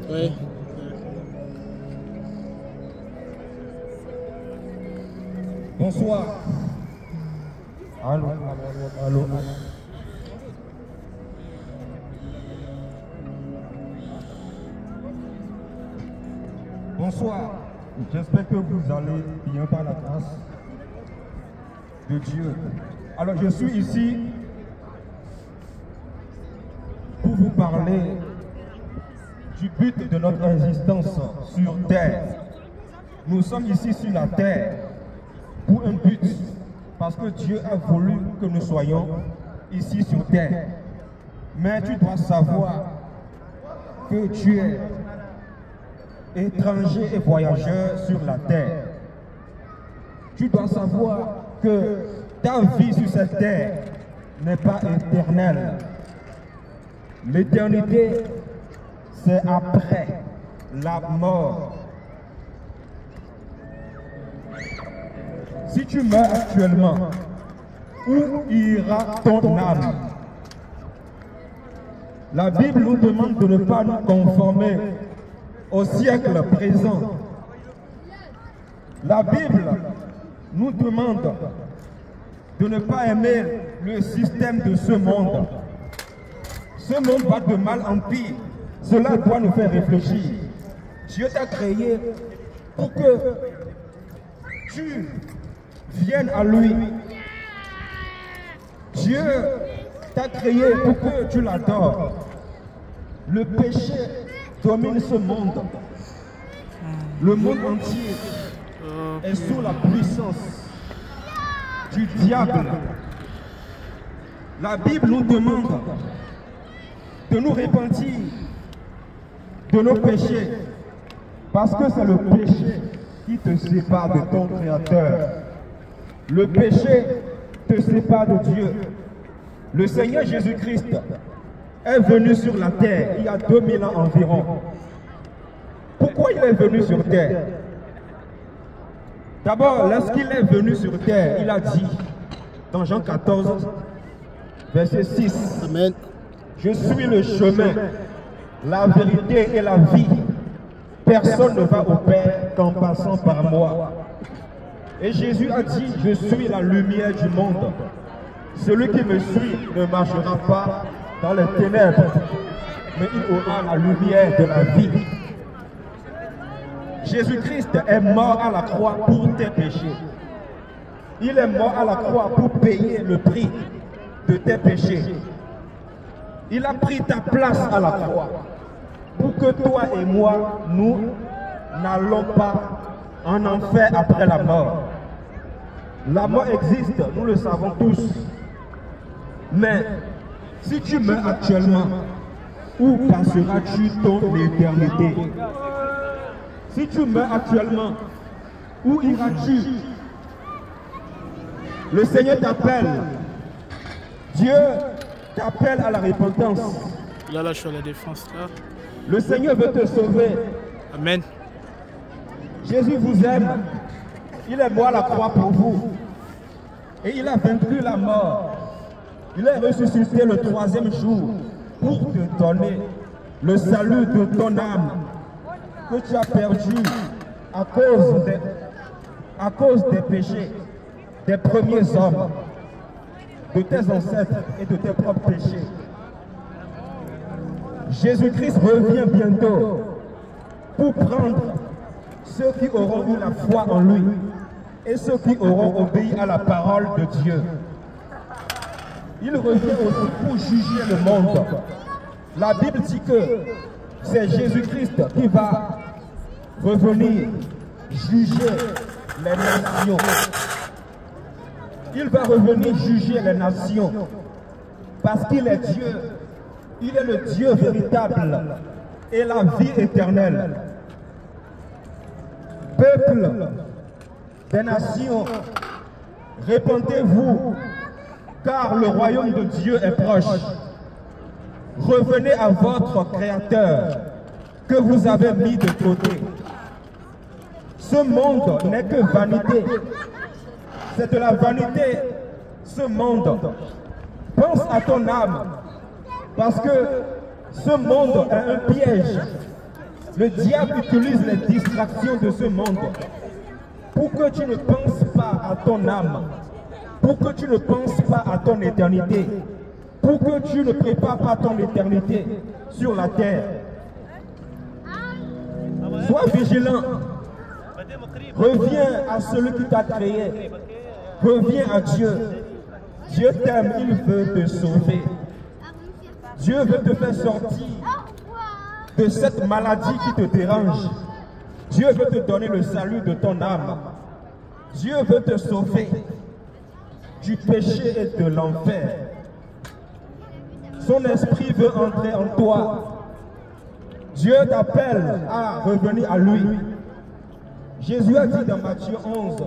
Oui. Bonsoir. Allô, allô. Bonsoir. J'espère que vous allez bien par la grâce de Dieu. Alors je suis ici pour vous parler du but de notre existence sur terre. Nous sommes ici sur la terre pour un but, parce que Dieu a voulu que nous soyons ici sur terre. Mais tu dois savoir que tu es étranger et voyageur sur la terre. Tu dois savoir que ta vie sur cette terre n'est pas éternelle. L'éternité, c'est après la mort. Si tu meurs actuellement, où ira ton âme? La Bible nous demande de ne pas nous conformer au siècle présent. La Bible nous demande de ne pas aimer le système de ce monde. Ce monde va de mal en pire. Cela doit nous faire réfléchir. Dieu t'a créé pour que tu viennes à lui. Dieu t'a créé pour que tu l'adores. Le péché domine ce monde. Le monde entier est sous la puissance du diable. La Bible nous demande de nous repentir de nos péchés, parce que c'est le péché qui te sépare de ton Créateur. Le péché te sépare de Dieu. Le Seigneur Jésus-Christ est venu sur la terre il y a 2000 ans environ. Pourquoi il est venu sur terre? D'abord, lorsqu'il est venu sur terre, il a dit dans Jean 14, verset 6, Amen. Je suis le chemin, la vérité et la vie. Personne ne va au Père qu'en passant par moi. Et Jésus a dit, je suis la lumière du monde. Celui qui me suit ne marchera pas dans les ténèbres, mais il aura la lumière de la vie. Jésus-Christ est mort à la croix pour tes péchés. Il est mort à la croix pour payer le prix de tes péchés. Il a pris ta place à la croix pour que toi et moi, nous n'allons pas en enfer après la mort. La mort existe, nous le savons tous. Mais si tu meurs actuellement, où passeras-tu ton éternité? Si tu meurs actuellement, où iras-tu? Le Seigneur t'appelle. Dieu t'appelle à la repentance. Là, je suis à la défense, là. Le Seigneur veut te sauver. Amen. Jésus vous aime. Il est mort à la croix pour vous. Et il a vaincu la mort. Il est ressuscité le 3e jour pour te donner le salut de ton âme que tu as perdu à cause des péchés des premiers hommes, de tes ancêtres et de tes propres péchés. Jésus-Christ revient bientôt pour prendre ceux qui auront eu la foi en lui et ceux qui auront obéi à la parole de Dieu. Il revient aussi pour juger le monde. La Bible dit que c'est Jésus-Christ qui va revenir juger les nations. Il va revenir juger les nations parce qu'il est Dieu. Il est le Dieu véritable et la vie éternelle. Peuple des nations, répentez-vous, car le royaume de Dieu est proche. Revenez à votre Créateur que vous avez mis de côté. Ce monde n'est que vanité. C'est de la vanité, ce monde. Pense à ton âme, parce que Ce monde est un piège. Le diable utilise les distractions de ce monde pour que tu ne penses pas à ton âme, pour que tu ne penses pas à ton éternité, pour que tu ne prépares pas ton éternité sur la terre. Sois vigilant. Reviens à celui qui t'a créé. Reviens à Dieu. Dieu t'aime, il veut te sauver. Dieu veut te faire sortir de cette maladie qui te dérange. Dieu veut te donner le salut de ton âme. Dieu veut te sauver du péché et de l'enfer. Son esprit veut entrer en toi. Dieu t'appelle à revenir à lui. Jésus a dit dans Matthieu 11,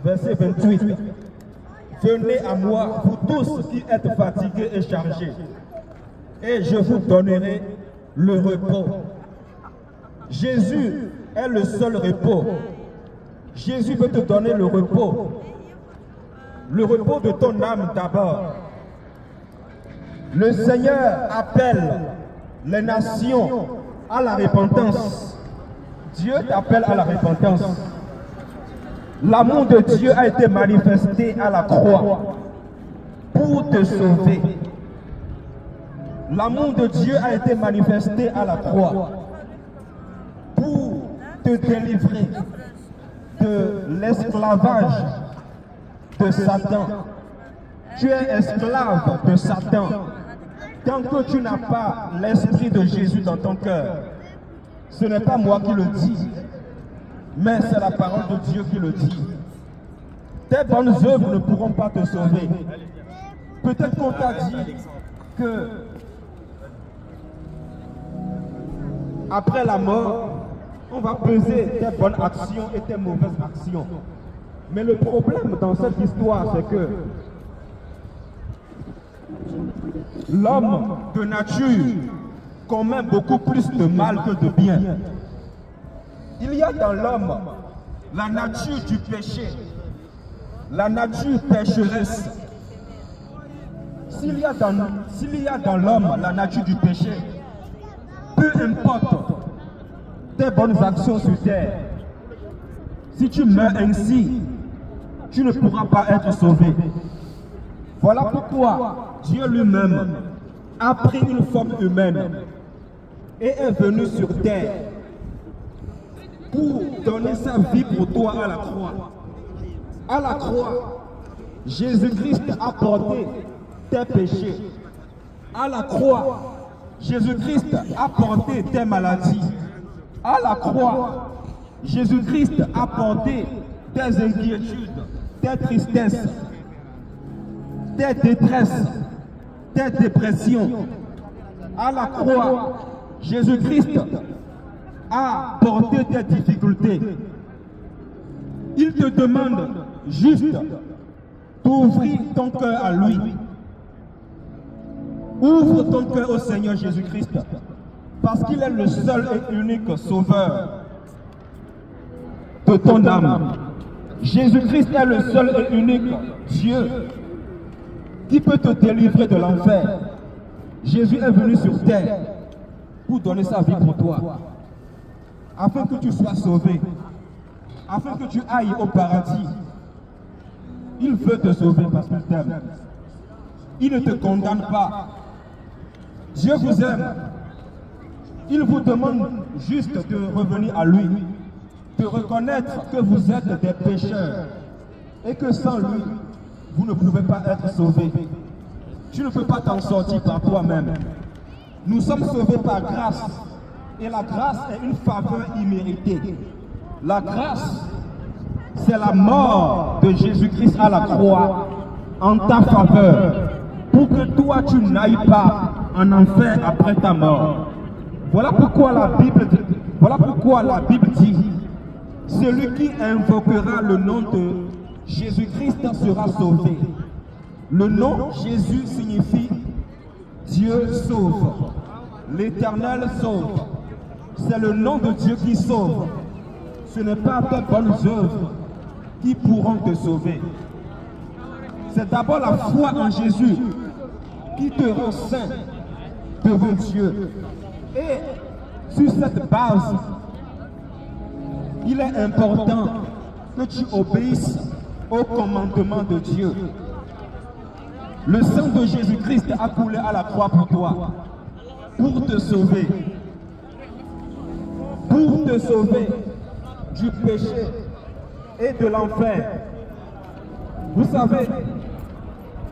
verset 28, « Venez à moi, vous tous qui êtes fatigués et chargés, et je vous donnerai le repos. » Jésus est le seul repos. Jésus veut te donner le repos. Le repos de ton âme d'abord. Le Seigneur appelle les nations à la repentance. Dieu t'appelle à la repentance. L'amour de Dieu a été manifesté à la croix pour te sauver. L'amour de Dieu a été manifesté à la croix pour te délivrer de l'esclavage de Satan. Tu es esclave de Satan. Tant que tu n'as pas l'esprit de Jésus dans ton cœur, ce n'est pas moi qui le dis, mais c'est la parole de Dieu qui le dit. Tes bonnes œuvres ne pourront pas te sauver. Peut-être qu'on t'a dit que après la mort, on va peser tes bonnes actions et tes mauvaises actions. Mais le problème dans cette histoire, c'est que l'homme de nature commet beaucoup plus de mal que de bien. Il y a dans l'homme la nature du péché, la nature pécheresse. S'il y a dans l'homme la nature du péché, peu importe tes bonnes actions sur terre, si tu meurs ainsi, tu ne pourras pas être sauvé. Voilà pourquoi Dieu lui-même a pris une forme humaine et est venu sur terre pour donner sa vie pour toi à la croix. À la croix, Jésus-Christ a porté tes péchés. À la croix, Jésus-Christ a porté tes maladies. À la croix, Jésus-Christ a porté tes inquiétudes, tes tristesses, tes détresses, tes dépressions. À la croix, Jésus-Christ a porté tes difficultés. Il te demande juste d'ouvrir ton cœur à lui. Ouvre ton cœur au Seigneur Jésus-Christ, parce qu'il est le seul et unique sauveur de ton âme. Jésus-Christ est le seul et unique Dieu qui peut te délivrer de l'enfer. Jésus est venu sur terre pour donner sa vie pour toi, afin que tu sois sauvé, afin que tu ailles au paradis. Il veut te sauver parce qu'il t'aime. Il ne te condamne pas. Dieu vous aime. Il vous demande juste de revenir à lui, de reconnaître que vous êtes des pécheurs et que sans lui, vous ne pouvez pas être sauvés. Tu ne peux pas t'en sortir par toi-même. Nous sommes sauvés par grâce. Et la grâce est une faveur imméritée. La grâce, c'est la mort de Jésus-Christ à la croix en ta faveur, pour que toi tu n'ailles pas en enfer après ta mort. Voilà pourquoi la Bible dit, celui qui invoquera le nom de Jésus-Christ sera sauvé. Le nom Jésus signifie Dieu sauve. L'Éternel sauve. C'est le nom de Dieu qui sauve. Ce n'est pas tes bonnes œuvres qui pourront te sauver. C'est d'abord la foi en Jésus qui te rend saint, devant Dieu. Et sur cette base, il est important que tu obéisses au commandement de Dieu. Le sang de Jésus-Christ a coulé à la croix pour toi, pour te sauver. Pour te sauver du péché et de l'enfer. Vous savez,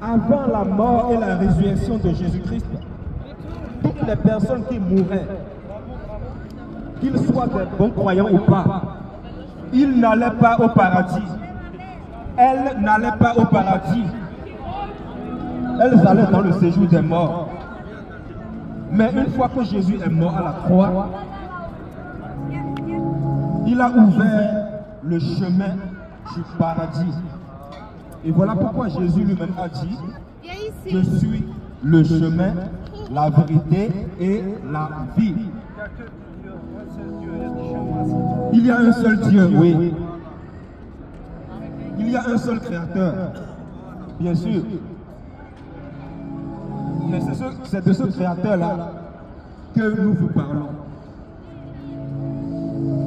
avant la mort et la résurrection de Jésus-Christ, toutes les personnes qui mouraient, qu'ils soient des bons croyants ou pas, ils n'allaient pas au paradis. Elles n'allaient pas au paradis. Elles allaient dans le séjour des morts. Mais une fois que Jésus est mort à la croix, il a ouvert le chemin du paradis. Et voilà pourquoi Jésus lui-même a dit: je suis le chemin, la vérité et la vie. Il y a un seul Dieu, oui. Il y a un seul Créateur, bien sûr. Mais c'est de ce Créateur-là que nous vous parlons.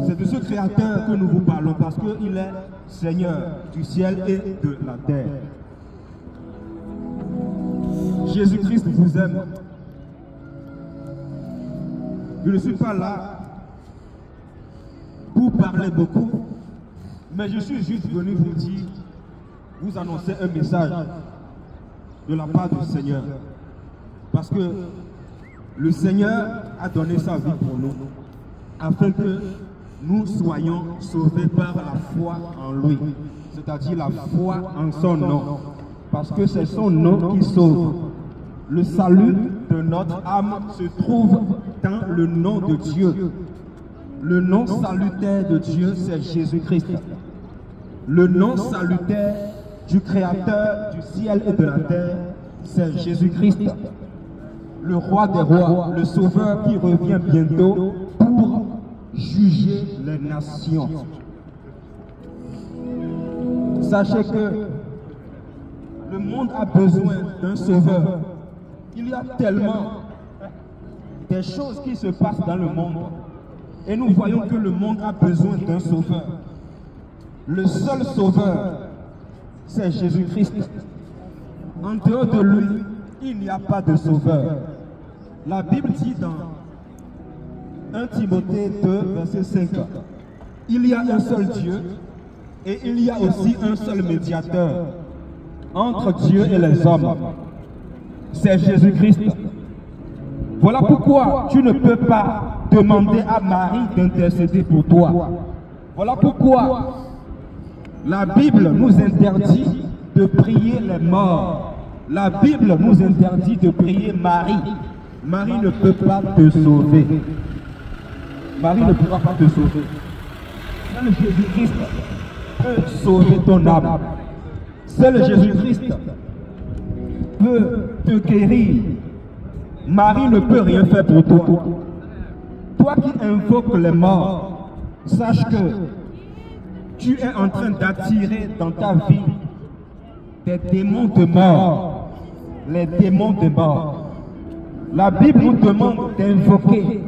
C'est de ce Créateur que nous vous parlons parce qu'il est Seigneur du ciel et de la terre. Jésus-Christ vous aime. Je ne suis pas là pour parler beaucoup, mais je suis juste venu vous dire, vous annoncer un message de la part du Seigneur. Parce que le Seigneur a donné sa vie pour nous, afin que nous soyons sauvés par la foi en lui, c'est-à-dire la foi en son nom, parce que c'est son nom qui sauve. Le salut de notre âme se trouve dans le nom de Dieu. Le nom salutaire de Dieu, c'est Jésus-Christ. Le nom salutaire du Créateur du ciel et de la terre, c'est Jésus-Christ. Le roi des rois, le sauveur qui revient bientôt pour juger les nations. Sachez que le monde a besoin d'un sauveur. Il y a tellement des choses qui se passent dans le monde. Et nous voyons que le monde a besoin d'un sauveur. Le seul sauveur, c'est Jésus-Christ. En dehors de lui, il n'y a pas de sauveur. La Bible dit dans 1 Timothée 2, verset 5, il y a un seul Dieu et il y a aussi un seul médiateur entre Dieu et les hommes. C'est Jésus-Christ. Voilà pourquoi tu ne peux pas demander à Marie d'intercéder pour toi. Voilà pourquoi la Bible nous interdit de prier les morts. La Bible nous interdit de prier Marie. Marie ne peut pas te sauver. Marie ne pourra pas te sauver. Seul Jésus-Christ peut sauver ton âme. Seul Jésus-Christ peut te guérir. Marie ne peut rien faire pour toi. Toi qui invoques les morts, sache que tu es en train d'attirer dans ta vie des démons de mort. Les démons de mort. La Bible nous demande d'invoquer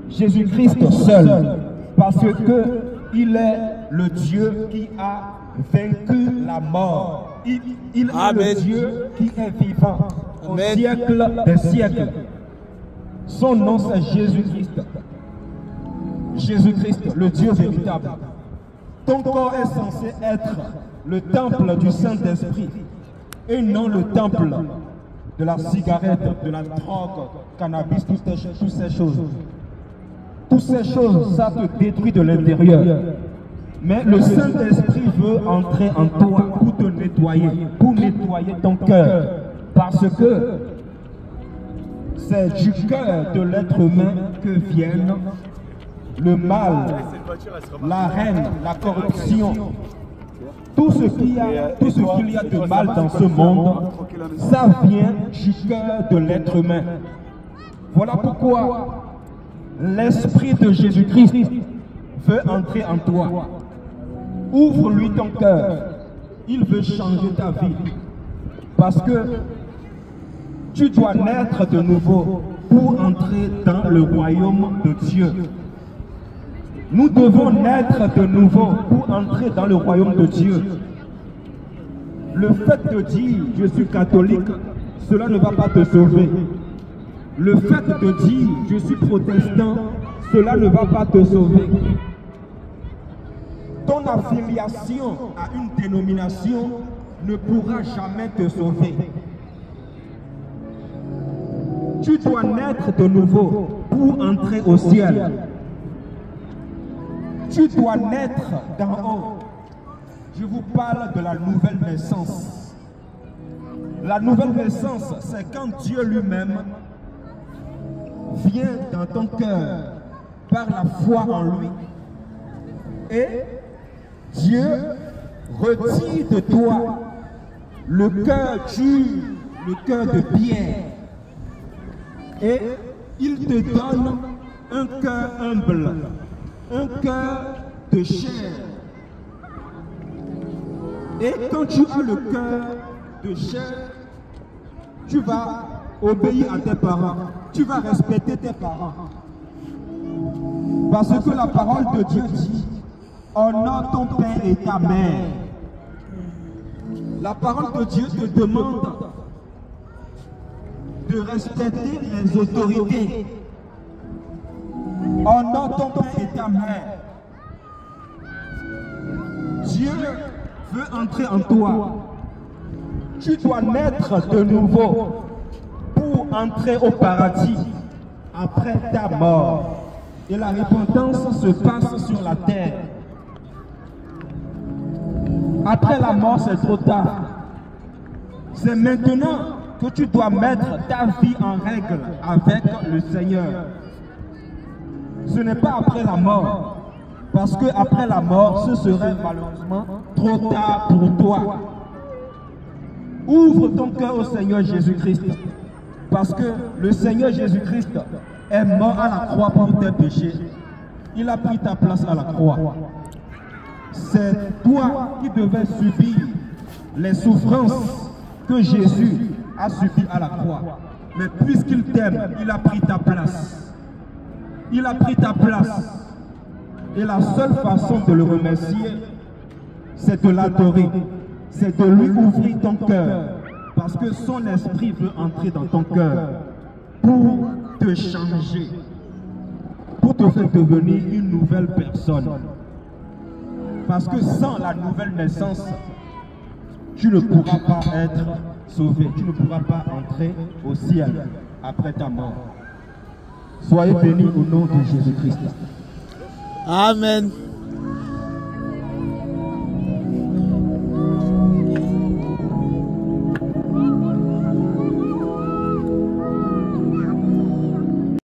Jésus-Christ seul, parce que il est le Dieu qui a vaincu la mort. Il est le Dieu qui est vivant au siècle des siècles. Son nom c'est Jésus-Christ. Jésus-Christ, le Dieu véritable. Ton corps est censé être le temple du Saint-Esprit et non le temple de la cigarette, de la drogue, cannabis, toutes ces choses. Toutes ces choses, ça te détruit de l'intérieur. Mais le Saint-Esprit veut entrer en toi pour te nettoyer, pour nettoyer ton cœur. Parce que c'est du cœur de l'être humain que viennent le mal, la haine, la corruption. Tout ce qu'il y a de mal dans ce monde, ça vient du cœur de l'être humain. Voilà pourquoi l'Esprit de Jésus-Christ veut entrer en toi. Ouvre-lui ton cœur. Il veut changer ta vie. Parce que tu dois naître de nouveau pour entrer dans le royaume de Dieu. Nous devons naître de nouveau pour entrer dans le royaume de Dieu. Le fait de dire « je suis catholique », cela ne va pas te sauver. Le fait de dire « je suis protestant », cela ne va pas te sauver. Ton affiliation à une dénomination ne pourra jamais te sauver. Tu dois naître de nouveau pour entrer au ciel. Tu dois naître d'en haut. Je vous parle de la nouvelle naissance. La nouvelle naissance, c'est quand Dieu lui-même vient dans ton cœur par la foi en lui. Et Dieu retire de toi le cœur dur, le cœur de pierre. Et il te donne un cœur humble, un cœur de chair. Et quand tu as le cœur de chair, tu vas obéir à tes parents, tu vas respecter tes parents. Parce que la parole de Dieu dit, honore ton père et ta mère. La parole de Dieu te demande de respecter les autorités. Honore ton père et ta mère. Dieu veut entrer en toi. Tu dois naître de nouveau pour entrer au paradis après ta mort. Et la repentance se passe sur la terre. Après la mort, c'est trop tard. C'est maintenant que tu dois mettre ta vie en règle avec le Seigneur. Ce n'est pas après la mort. Parce que après la mort, ce serait malheureusement trop tard pour toi. Ouvre ton cœur au Seigneur Jésus-Christ. Parce que le Seigneur Jésus-Christ est mort à la croix pour tes péchés. Il a pris ta place à la croix. C'est toi qui devais subir les souffrances que Jésus a subies à la croix. Mais puisqu'il t'aime, il a pris ta place. Il a pris ta place. Et la seule façon de le remercier, c'est de l'adorer. C'est de lui ouvrir ton cœur. Parce que son esprit veut entrer dans ton cœur pour te changer, pour te faire devenir une nouvelle personne. Parce que sans la nouvelle naissance, tu ne pourras pas être sauvé, tu ne pourras pas entrer au ciel après ta mort. Soyez bénis au nom de Jésus-Christ. Amen.